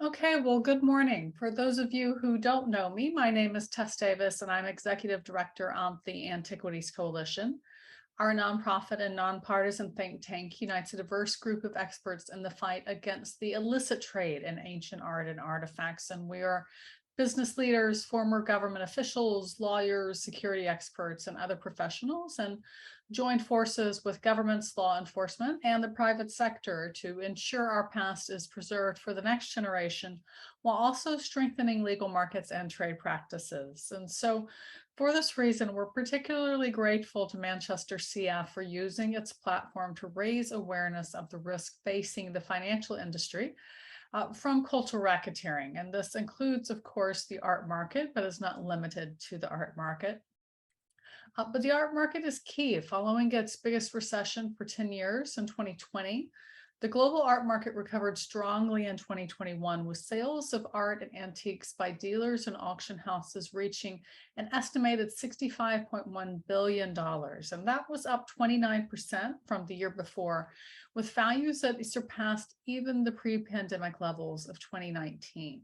Okay, well, good morning. For those of you who don't know me, my name is Tess Davis, and I'm Executive Director of the Antiquities Coalition. Our nonprofit and nonpartisan think tank unites a diverse group of experts in the fight against the illicit trade in ancient art and artifacts, and we are business leaders, former government officials, lawyers, security experts, and other professionals, and joined forces with governments, law enforcement, and the private sector to ensure our past is preserved for the next generation, while also strengthening legal markets and trade practices. And so for this reason, we're particularly grateful to ManchesterCF for using its platform to raise awareness of the risk facing the financial industry from cultural racketeering. And this includes, of course, the art market, but is not limited to the art market. But the art market is key. Following its biggest recession for 10 years in 2020, the global art market recovered strongly in 2021, with sales of art and antiques by dealers and auction houses reaching an estimated $65.1 billion. And that was up 29% from the year before, with values that surpassed even the pre-pandemic levels of 2019.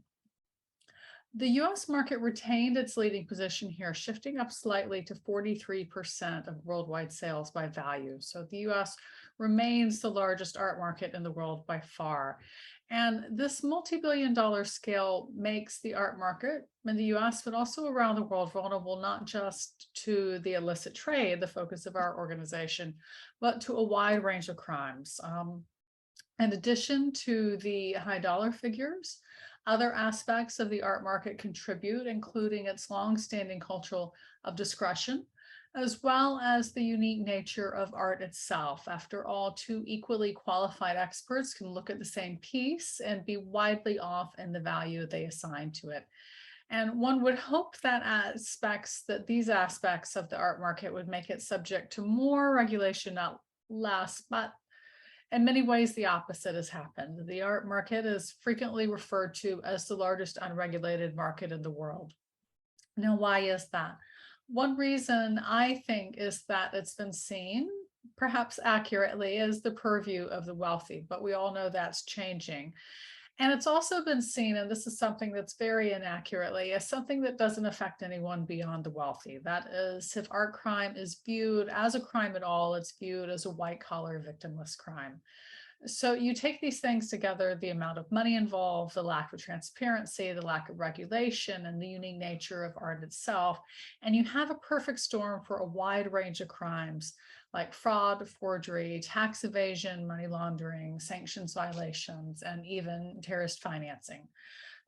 The US market retained its leading position here, shifting up slightly to 43% of worldwide sales by value. So the US remains the largest art market in the world by far. And this multi-billion-dollar scale makes the art market in the US, but also around the world, vulnerable not just to the illicit trade, the focus of our organization, but to a wide range of crimes. In addition to the high dollar figures, other aspects of the art market contribute, including its long-standing culture of discretion, as well as the unique nature of art itself. After all, two equally qualified experts can look at the same piece and be widely off in the value they assign to it. And one would hope that these aspects of the art market would make it subject to more regulation, not less, but in many ways, the opposite has happened. The art market is frequently referred to as the largest unregulated market in the world. Now, why is that? One reason I think is that it's been seen, perhaps accurately, as the purview of the wealthy, but we all know that's changing. And it's also been seen, and this is something that's very inaccurately, as something that doesn't affect anyone beyond the wealthy. That is, if art crime is viewed as a crime at all, it's viewed as a white-collar, victimless crime. So you take these things together, the amount of money involved, the lack of transparency, the lack of regulation, and the unique nature of art itself, and you have a perfect storm for a wide range of crimes like fraud, forgery, tax evasion, money laundering, sanctions violations, and even terrorist financing.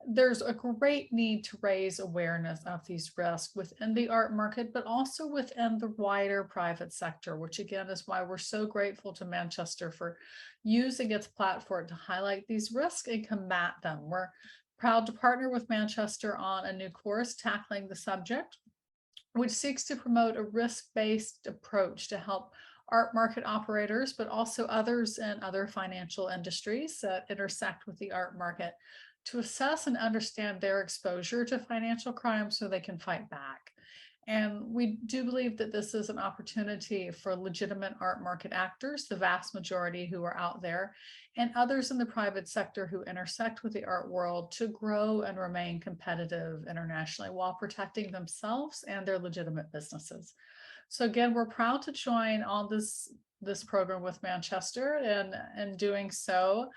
There's a great need to raise awareness of these risks within the art market, but also within the wider private sector, which again is why we're so grateful to Manchester for using its platform to highlight these risks and combat them. We're proud to partner with Manchester on a new course tackling the subject, which seeks to promote a risk-based approach to help art market operators, but also others in other financial industries that intersect with the art market, to assess and understand their exposure to financial crime so they can fight back. And we do believe that this is an opportunity for legitimate art market actors, the vast majority who are out there, and others in the private sector who intersect with the art world to grow and remain competitive internationally while protecting themselves and their legitimate businesses. So again, we're proud to join on this program with Manchester, and in doing so,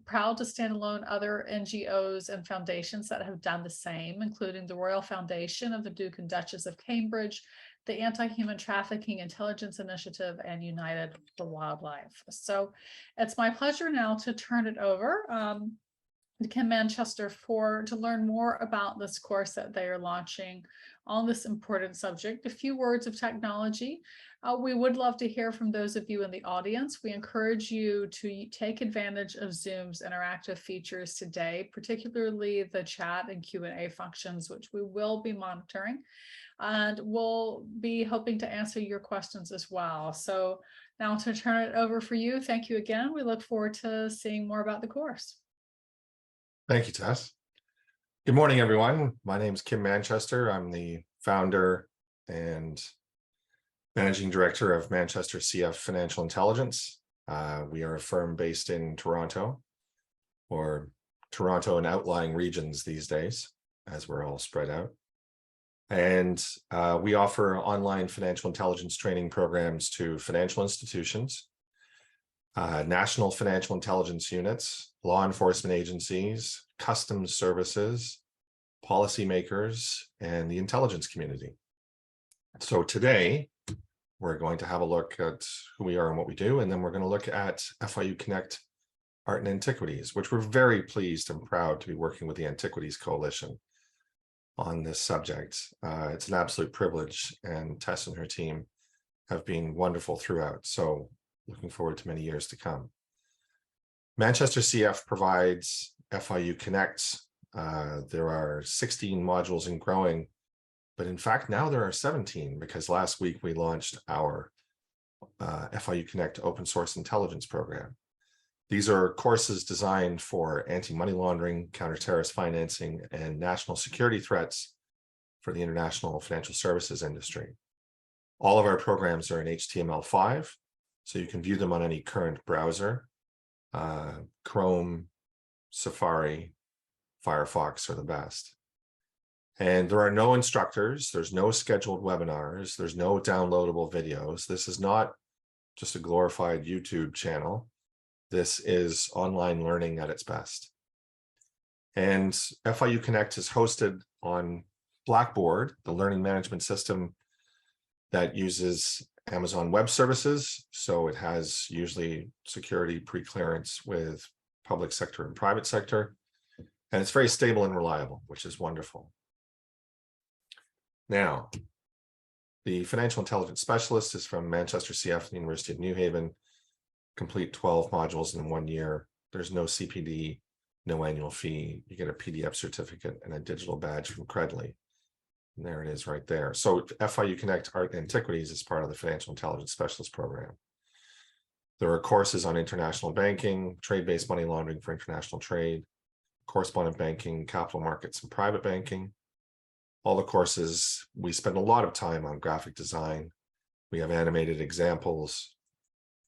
proud to stand alone other NGOs and foundations that have done the same, including the Royal Foundation of the Duke and Duchess of Cambridge, the Anti-Human Trafficking Intelligence Initiative, and United for Wildlife. So it's my pleasure now to turn it over to Kim Manchester to learn more about this course that they are launching on this important subject. A few words of technology. We would love to hear from those of you in the audience. We encourage you to take advantage of Zoom's interactive features today, particularly the chat and Q&A functions, which we will be monitoring. And we'll be hoping to answer your questions as well. So now to turn it over for you. Thank you again. We look forward to seeing more about the course. Thank you, Tess. Good morning, everyone. My name is Kim Manchester. I'm the founder and managing director of ManchesterCF Financial Intelligence. We are a firm based in Toronto, or Toronto and outlying regions these days, as we're all spread out. And we offer online financial intelligence training programs to financial institutions, national financial intelligence units, law enforcement agencies, customs services, policymakers, and the intelligence community. So today, we're going to have a look at who we are and what we do, and then we're going to look at FIU Connect Art and Antiquities, which we're very pleased and proud to be working with the Antiquities Coalition on this subject. It's an absolute privilege, and Tess and her team have been wonderful throughout. So looking forward to many years to come. ManchesterCF provides FIU Connect. There are 16 modules and growing, but in fact, now there are 17 because last week we launched our FIU Connect open source intelligence program. These are courses designed for anti-money laundering, counter-terrorist financing, and national security threats for the international financial services industry. All of our programs are in HTML5, so you can view them on any current browser. Chrome, Safari, Firefox are the best. And there are no instructors, there's no scheduled webinars, there's no downloadable videos. This is not just a glorified YouTube channel. This is online learning at its best. And FIU Connect is hosted on Blackboard, the learning management system that uses Amazon Web Services. So it has usually security pre-clearance with public sector and private sector. And it's very stable and reliable, which is wonderful. Now, the financial intelligence specialist is from ManchesterCF, the University of New Haven. Complete 12 modules in 1 year. There's no CPD, no annual fee. You get a PDF certificate and a digital badge from Credly. And there it is right there. So FIU Connect Art and Antiquities is part of the Financial Intelligence Specialist Program. There are courses on international banking, trade-based money laundering for international trade, correspondent banking, capital markets, and private banking. All the courses, we spend a lot of time on graphic design. We have animated examples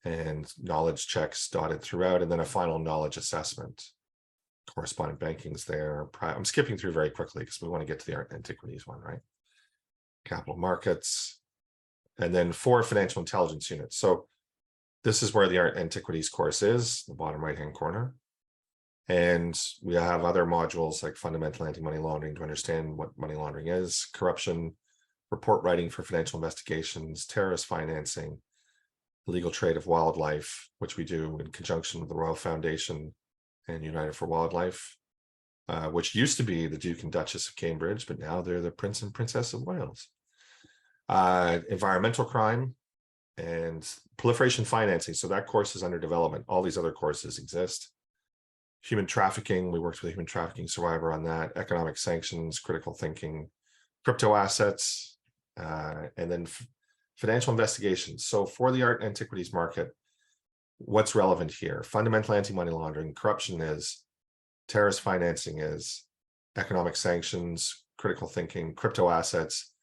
and knowledge checks dotted throughout, and then a final knowledge assessment. Correspondent banking's there. I'm skipping through very quickly because we want to get to the art and antiquities one, right? Capital markets, and then 4 financial intelligence units. So this is where the art and antiquities course is, the bottom right-hand corner. And we have other modules like fundamental anti-money laundering to understand what money laundering is, corruption, report writing for financial investigations, terrorist financing, legal trade of wildlife, which we do in conjunction with the Royal Foundation and United for Wildlife, which used to be the Duke and Duchess of Cambridge, but now they're the Prince and Princess of Wales. Environmental crime and proliferation financing. So that course is under development. All these other courses exist. Human trafficking, we worked with a human trafficking survivor on that. Economic sanctions, critical thinking, crypto assets, and then financial investigations. So for the art and antiquities market, what's relevant here? Fundamental anti-money laundering, corruption is, terrorist financing is, economic sanctions, critical thinking, crypto assets,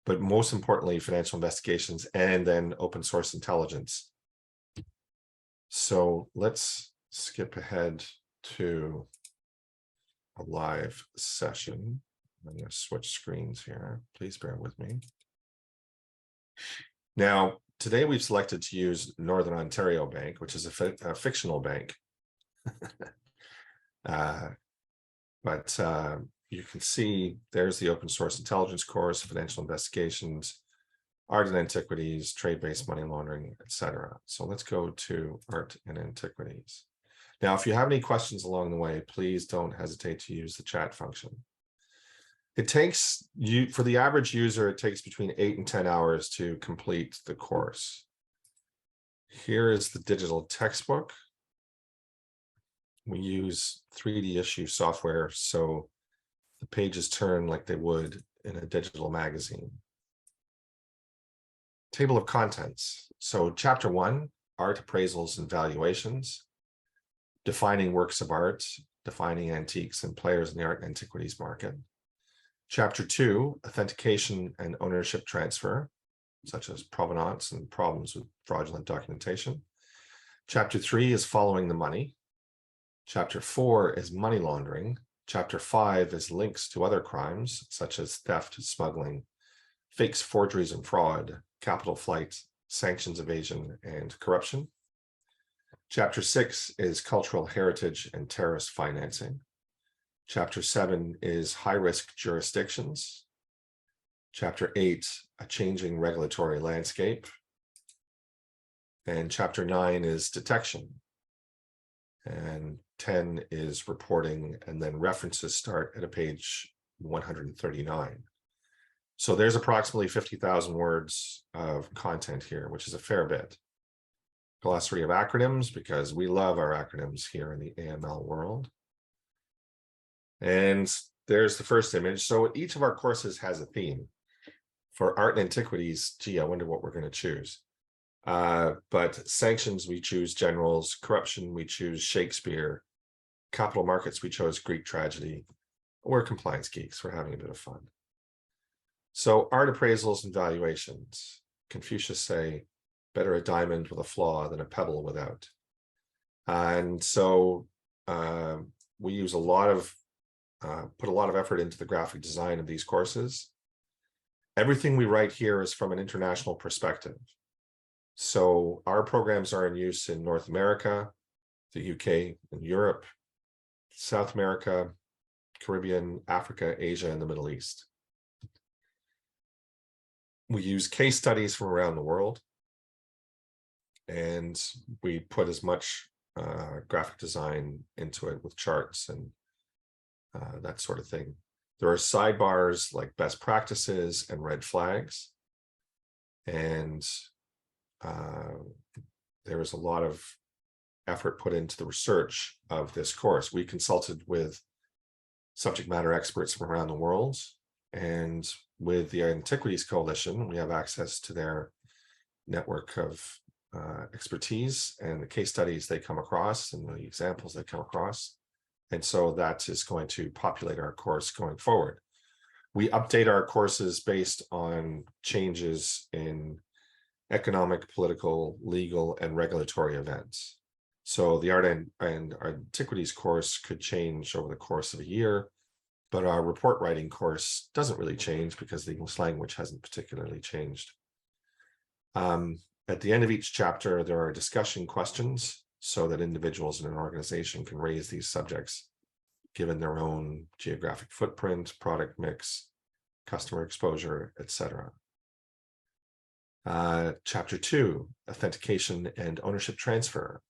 but most importantly, financial investigations, and then open source intelligence. So let's skip ahead to a live session. I'm going to switch screens here. Please bear with me. Now, today we've selected to use Northern Ontario Bank, which is a fictional bank. But you can see there's the open source intelligence course, financial investigations, art and antiquities, trade-based money laundering, etc. So let's go to art and antiquities. Now, if you have any questions along the way, please don't hesitate to use the chat function. It takes you, for the average user, it takes between 8 and 10 hours to complete the course. Here is the digital textbook. We use 3D issue software, so the pages turn like they would in a digital magazine. Table of contents. So chapter 1, art appraisals and valuations, defining works of art, defining antiques and players in the art and antiquities market. Chapter 2, authentication and ownership transfer, such as provenance and problems with fraudulent documentation. Chapter 3 is following the money. Chapter 4 is money laundering. Chapter 5 is links to other crimes, such as theft, smuggling, fakes, forgeries, and fraud, capital flight, sanctions evasion, and corruption. Chapter 6 is cultural heritage and terrorist financing. Chapter 7 is high-risk jurisdictions. Chapter 8, a changing regulatory landscape. And Chapter 9 is detection. And 10 is reporting, and then references start at a page 139. So there's approximately 50,000 words of content here, which is a fair bit. Glossary of acronyms, because we love our acronyms here in the AML world. And there's the first image. So each of our courses has a theme. For art and antiquities, gee, I wonder what we're going to choose. But sanctions, we choose generals. Corruption, we choose Shakespeare. Capital markets, we chose Greek tragedy. We're compliance geeks. We're having a bit of fun. So art appraisals and valuations. Confucius say, better a diamond with a flaw than a pebble without. And so we use put a lot of effort into the graphic design of these courses. Everything we write here is from an international perspective. So our programs are in use in North America, the UK, and Europe, South America, Caribbean, Africa, Asia, and the Middle East. We use case studies from around the world, and we put as much graphic design into it with charts and that sort of thing. There are sidebars like best practices and red flags. And there was a lot of effort put into the research of this course. We consulted with subject matter experts from around the world. And with the Antiquities Coalition, we have access to their network of expertise and the case studies they come across and the examples they come across. And so that is going to populate our course going forward. We update our courses based on changes in economic, political, legal, and regulatory events. So the art and antiquities course could change over the course of a year, but our report writing course doesn't really change because the English language hasn't particularly changed. At the end of each chapter, there are discussion questions so that individuals in an organization can raise these subjects given their own geographic footprint, product mix, customer exposure, etc. Chapter 2, authentication and ownership transfer.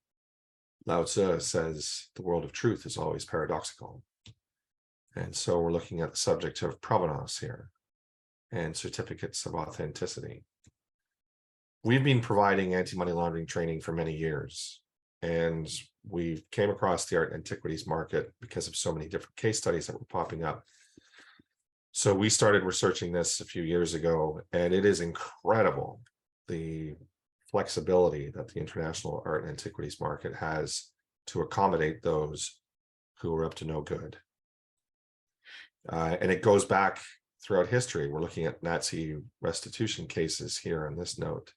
Lao Tzu says the world of truth is always paradoxical. And so we're looking at the subject of provenance here and certificates of authenticity. We've been providing anti-money laundering training for many years, and we came across the art antiquities market because of so many different case studies that were popping up. So we started researching this a few years ago, and it is incredible the flexibility that the international art and antiquities market has to accommodate those who are up to no good. And it goes back throughout history. We're looking at Nazi restitution cases here on this note.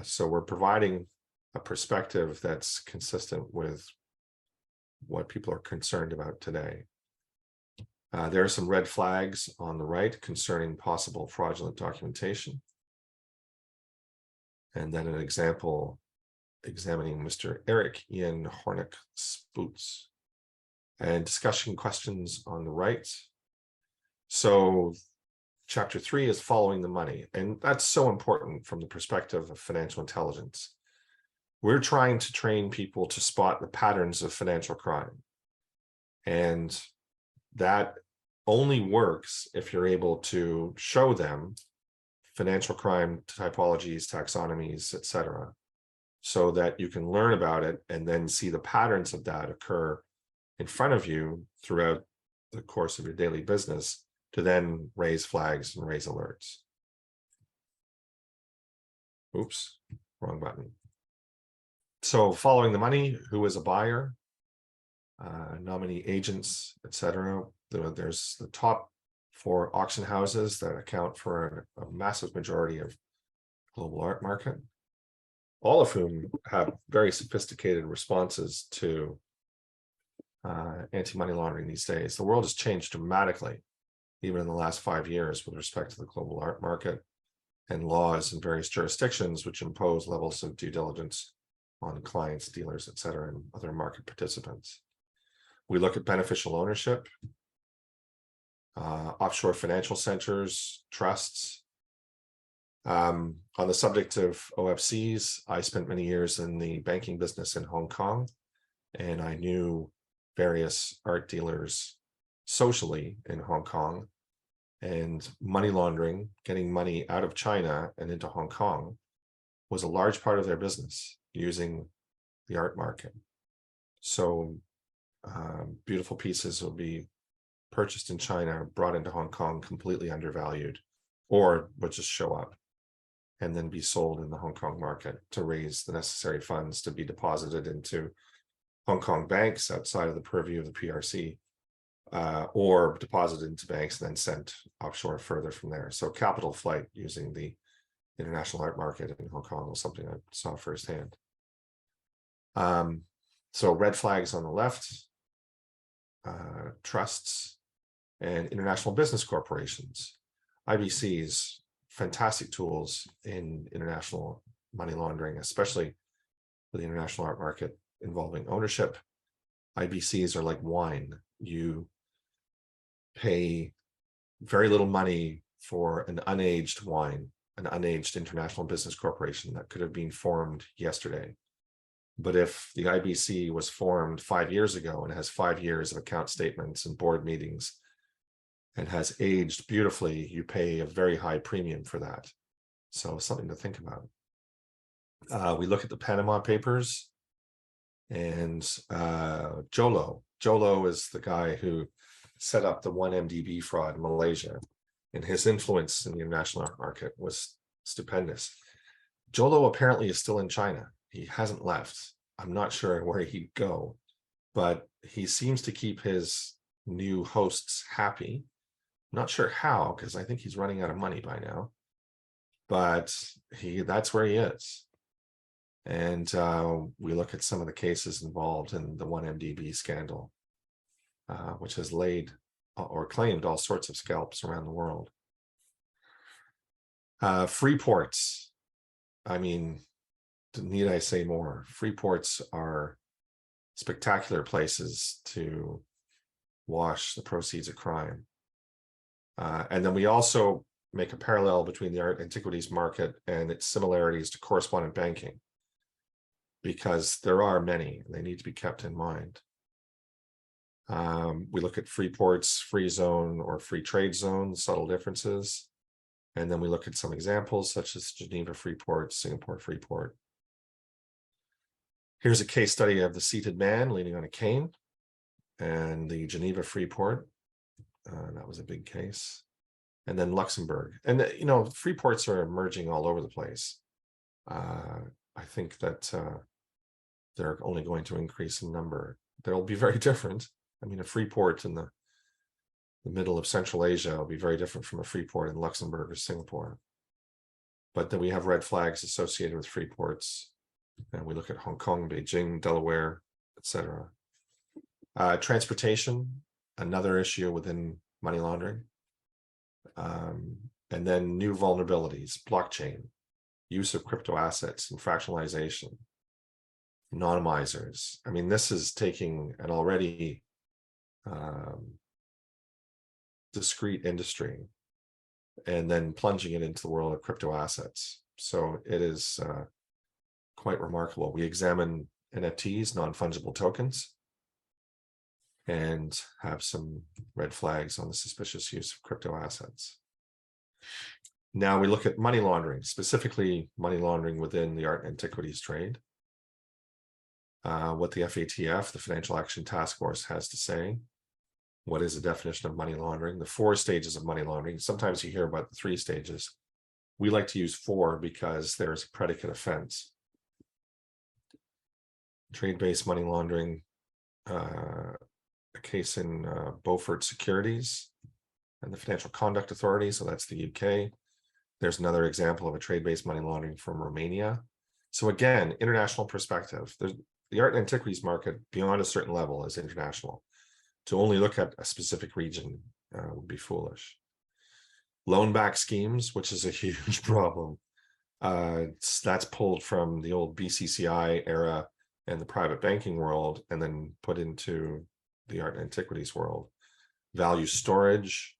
So we're providing a perspective that's consistent with what people are concerned about today. There are some red flags on the right concerning possible fraudulent documentation. And then an example examining Mr. Eric Ian Hornick Spoots. And discussion questions on the right. So chapter 3 is following the money. And that's so important from the perspective of financial intelligence. We're trying to train people to spot the patterns of financial crime. And that only works if you're able to show them financial crime typologies, taxonomies, etc., so that you can learn about it and then see the patterns of that occur in front of you throughout the course of your daily business to then raise flags and raise alerts. Oops, wrong button. So following the money, who is a buyer, nominee agents, etc. There's the top 4 auction houses that account for a massive majority of global art market, all of whom have very sophisticated responses to anti-money laundering these days. The world has changed dramatically, even in the last 5 years, with respect to the global art market and laws in various jurisdictions, which impose levels of due diligence on clients, dealers, et cetera, and other market participants. We look at beneficial ownership, offshore financial centers, trusts. On the subject of OFCs, I spent many years in the banking business in Hong Kong, and I knew various art dealers socially in Hong Kong, and money laundering, getting money out of China and into Hong Kong, was a large part of their business using the art market. So beautiful pieces will be purchased in China, brought into Hong Kong completely undervalued, or would just show up and then be sold in the Hong Kong market to raise the necessary funds to be deposited into Hong Kong banks outside of the purview of the PRC, or deposited into banks and then sent offshore further from there. So capital flight using the international art market in Hong Kong was something I saw firsthand. So red flags on the left, trusts and international business corporations, IBCs, fantastic tools in international money laundering, especially for the international art market involving ownership. IBCs are like wine. You pay very little money for an unaged wine, an unaged international business corporation that could have been formed yesterday. But if the IBC was formed 5 years ago and has 5 years of account statements and board meetings and has aged beautifully, you pay a very high premium for that. So something to think about. We look at the Panama Papers and Jolo. Jolo is the guy who set up the 1MDB fraud in Malaysia, and his influence in the international art market was stupendous. Jolo apparently is still in China. He hasn't left. I'm not sure where he'd go, but he seems to keep his new hosts happy. I'm not sure how, because I think he's running out of money by now, but that's where he is. And we look at some of the cases involved in the 1MDB scandal, which has laid or claimed all sorts of scalps around the world. Free ports. I mean, need I say more? Free ports are spectacular places to wash the proceeds of crime. And then we also make a parallel between the art antiquities market and its similarities to correspondent banking, because there are many, and they need to be kept in mind. We look at free ports, free zone, or free trade zone, subtle differences. And then we look at some examples such as Geneva Free Port, Singapore Free Port. Here's a case study of the seated man leaning on a cane and the Geneva Free Port. That was a big case. And then Luxembourg. And, you know, free ports are emerging all over the place. I think that they're only going to increase in number. They'll be very different. I mean, a free port in the middle of Central Asia will be very different from a free port in Luxembourg or Singapore. But then we have red flags associated with free ports. And we look at Hong Kong, Beijing, Delaware, etc. Transportation, another issue within money laundering. And then new vulnerabilities, blockchain, use of crypto assets and fractionalization, anonymizers. I mean, this is taking an already discrete industry and then plunging it into the world of crypto assets. So it is quite remarkable. We examine NFTs, non-fungible tokens, and have some red flags on the suspicious use of crypto assets. Now we look at money laundering, specifically money laundering within the art and antiquities trade. What the FATF, the Financial Action Task Force, has to say. What is the definition of money laundering? The 4 stages of money laundering. Sometimes you hear about the 3 stages. We like to use 4 because there's a predicate offense. Trade-based money laundering, a case in Beaufort Securities and the Financial Conduct Authority, so that's the UK. There's another example of a trade-based money laundering from Romania. So again, international perspective. the art and antiquities market beyond a certain level is international. To only look at a specific region would be foolish. Loan back schemes, which is a huge problem. That's pulled from the old BCCI era and the private banking world, and then put into the art and antiquities world. Value storage,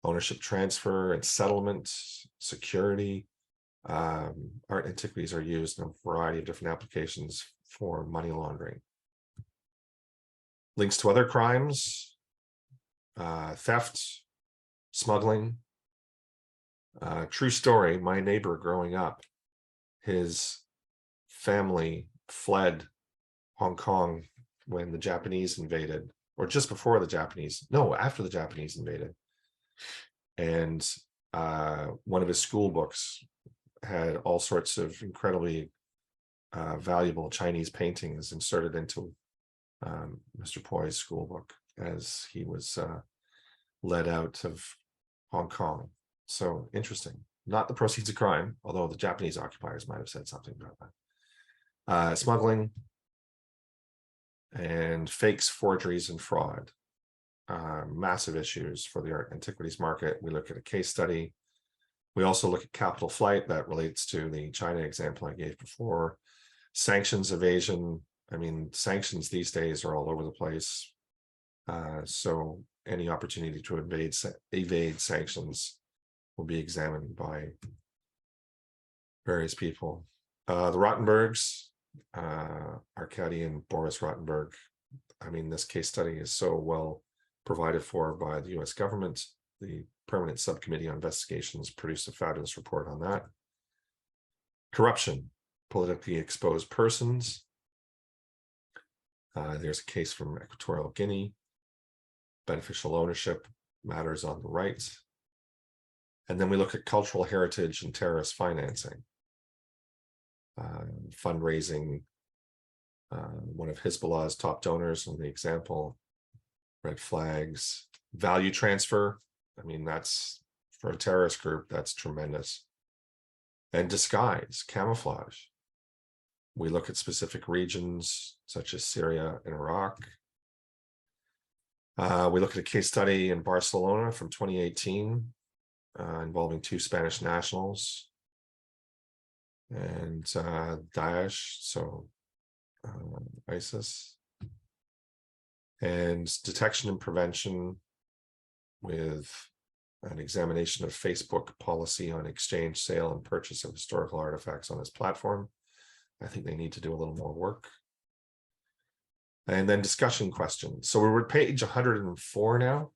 ownership transfer and settlement, security. Art and antiquities are used in a variety of different applications for money laundering. Links to other crimes, theft, smuggling. True story, my neighbor growing up, his family fled Hong Kong when the Japanese invaded, or just before the Japanese, no, after the Japanese invaded. And one of his school books had all sorts of incredibly valuable Chinese paintings inserted into Mr. Poy's school book as he was led out of Hong Kong. So interesting. Not the proceeds of crime, although the Japanese occupiers might have said something about that. Smuggling and fakes, forgeries, and fraud. Massive issues for the art antiquities market. We look at a case study. We also look at capital flight that relates to the China example I gave before. Sanctions evasion. I mean, sanctions these days are all over the place. So any opportunity to evade sanctions will be examined by various people. The Rottenbergs, Arkady and Boris Rottenberg. I mean, this case study is so well provided for by the US government. The Permanent Subcommittee on Investigations produced a fabulous report on that. Corruption, politically exposed persons. There's a case from Equatorial Guinea. Beneficial ownership, matters on the right. And then we look at cultural heritage and terrorist financing. Fundraising, one of Hezbollah's top donors in the example, red flags, value transfer. I mean, that's for a terrorist group, that's tremendous. And disguise, camouflage. We look at specific regions such as Syria and Iraq. We look at a case study in Barcelona from 2018 involving 2 Spanish nationals and Daesh, so ISIS, and detection and prevention with an examination of Facebook policy on exchange, sale, and purchase of historical artifacts on its platform. I think they need to do a little more work. And then discussion questions. So we're at page 104 now.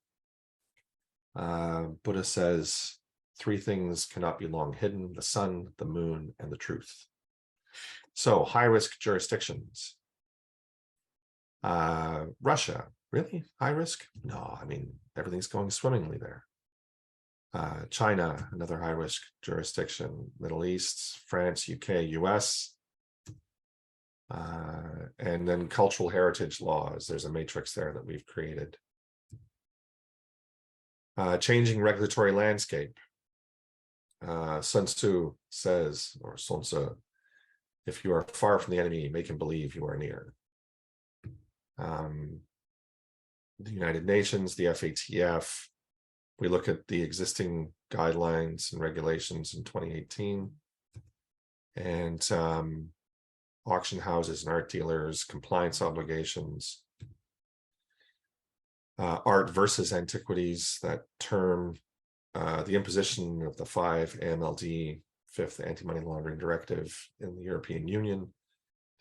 Buddha says 3 things cannot be long hidden: the sun, the moon, and the truth. So high-risk jurisdictions. Russia, really? High risk? No, I mean, everything's going swimmingly there. China, another high-risk jurisdiction. Middle East, France, UK, US. And then cultural heritage laws. There's a matrix there that we've created. Changing regulatory landscape. Sun Tzu says, or Sun Tzu, if you are far from the enemy, make him believe you are near. The United Nations, the FATF. We look at the existing guidelines and regulations in 2018. And auction houses and art dealers, compliance obligations, art versus antiquities, that term, the imposition of the 5 AMLD, 5th Anti-Money Laundering Directive in the European Union,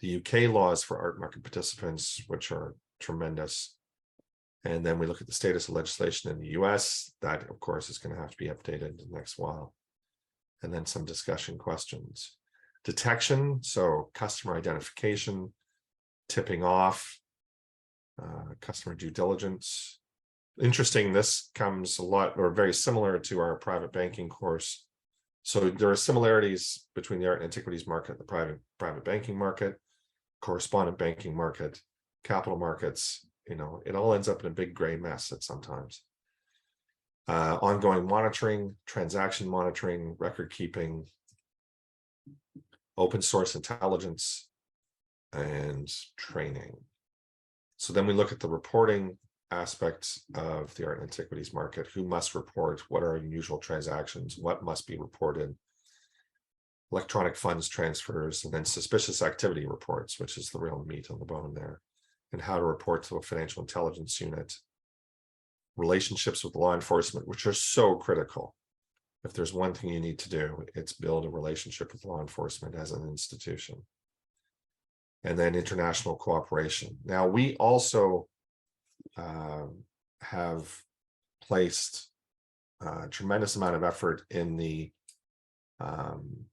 the UK laws for art market participants, which are tremendous. And then we look at the status of legislation in the US. That, of course, is going to have to be updated in the next while. And then some discussion questions. Detection, so customer identification, tipping off, customer due diligence. Interesting, this comes a lot, or very similar to our private banking course. So there are similarities between the art and antiquities market, the private banking market, correspondent banking market, capital markets. You know, it all ends up in a big gray mess at sometimes. Ongoing monitoring, transaction monitoring, record keeping, open source intelligence, and training. So then we look at the reporting aspects of the art and antiquities market. Who must report? What are unusual transactions? What must be reported? Electronic funds transfers, and then suspicious activity reports, which is the real meat on the bone there, and how to report to a financial intelligence unit. Relationships with law enforcement, which are so critical. If there's one thing you need to do, it's build a relationship with law enforcement as an institution. And then international cooperation. Now, we also have placed a tremendous amount of effort in the, I'm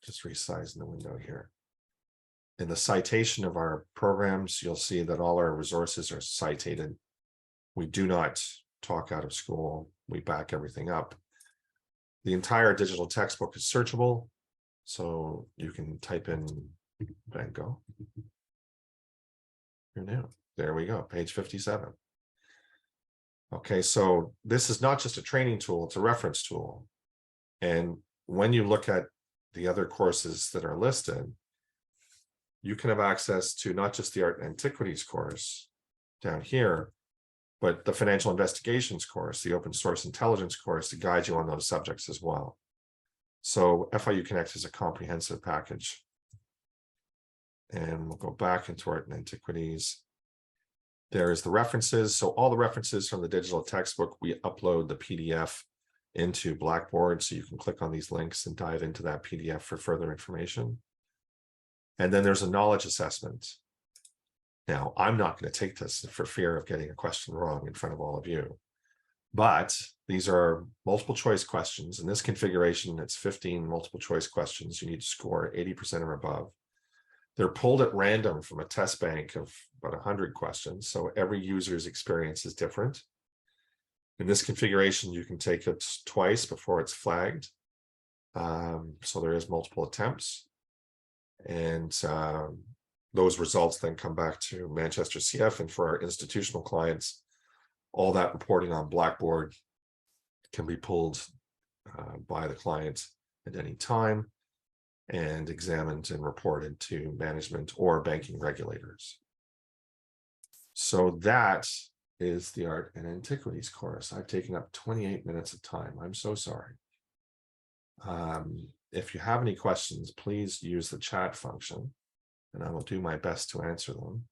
just resizing the window here. In the citation of our programs, you'll see that all our resources are cited. We do not talk out of school. We back everything up. The entire digital textbook is searchable, so you can type in Van Gogh. Here now. There we go, page 57. Okay, so this is not just a training tool, it's a reference tool. And when you look at the other courses that are listed, you can have access to not just the art and antiquities course down here, but the financial investigations course, the open source intelligence course to guide you on those subjects as well. So FIU Connect is a comprehensive package. And we'll go back into art and antiquities. There's the references. So all the references from the digital textbook, we upload the PDF into Blackboard. So you can click on these links and dive into that PDF for further information. And then there's a knowledge assessment. Now, I'm not going to take this for fear of getting a question wrong in front of all of you. But these are multiple choice questions. In this configuration, it's 15 multiple choice questions. You need to score 80% or above. They're pulled at random from a test bank of about 100 questions. So every user's experience is different. In this configuration, you can take it twice before it's flagged. So there is multiple attempts. And those results then come back to ManchesterCF. And for our institutional clients, all that reporting on Blackboard can be pulled by the client at any time and examined and reported to management or banking regulators. So that is the art and antiquities course. I've taken up 28 minutes of time. I'm so sorry. If you have any questions, please use the chat function and I will do my best to answer them.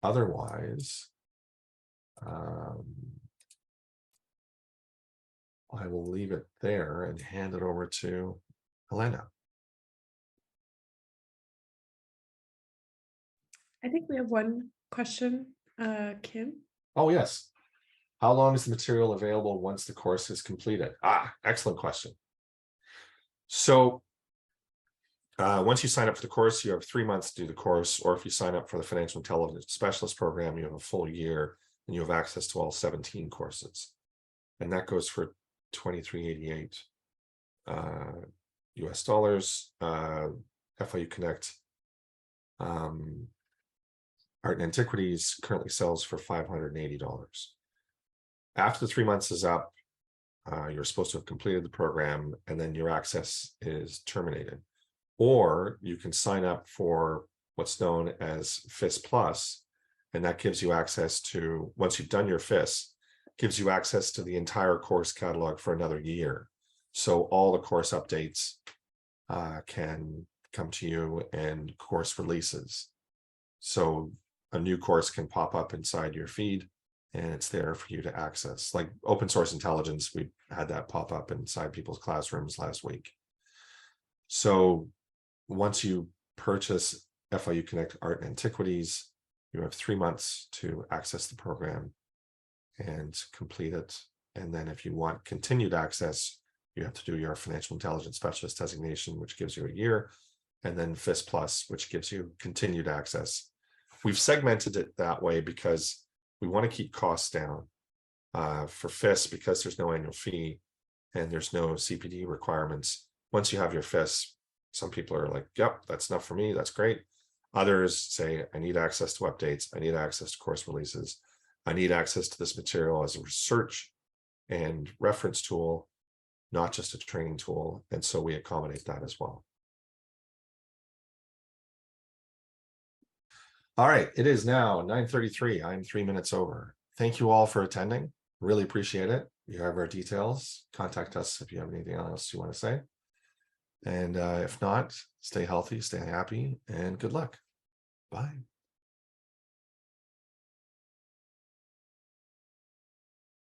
Otherwise, I will leave it there and hand it over to Helena. I think we have one question, Kim. Oh, yes. How long is the material available once the course is completed? Excellent question. So once you sign up for the course, you have 3 months to do the course, or if you sign up for the financial intelligence specialist program, you have a full year and you have access to all 17 courses. And that goes for $23.88 US dollars. FIU Connect Art and Antiquities currently sells for $580. After the 3 months is up, you're supposed to have completed the program and then your access is terminated. Or you can sign up for what's known as FIS Plus, and that gives you access to, once you've done your FIS, gives you access to the entire course catalog for another year. So all the course updates can come to you and course releases. So a new course can pop up inside your feed and it's there for you to access. Like open source intelligence, we had that pop up inside people's classrooms last week. So once you purchase FIU Connect Art and Antiquities, you have 3 months to access the program and complete it. And then if you want continued access, you have to do your financial intelligence specialist designation, which gives you a year, and then FIS Plus, which gives you continued access. We've segmented it that way because we want to keep costs down for FIS because there's no annual fee and there's no CPD requirements. Once you have your FIS, some people are like, yep, that's enough for me. That's great. Others say, I need access to updates. I need access to course releases. I need access to this material as a research and reference tool, not just a training tool. And so we accommodate that as well. All right, it is now 9:33. I'm 3 minutes over. Thank you all for attending. Really appreciate it. You have our details. Contact us if you have anything else you want to say. And if not, stay healthy, stay happy, and good luck. Bye.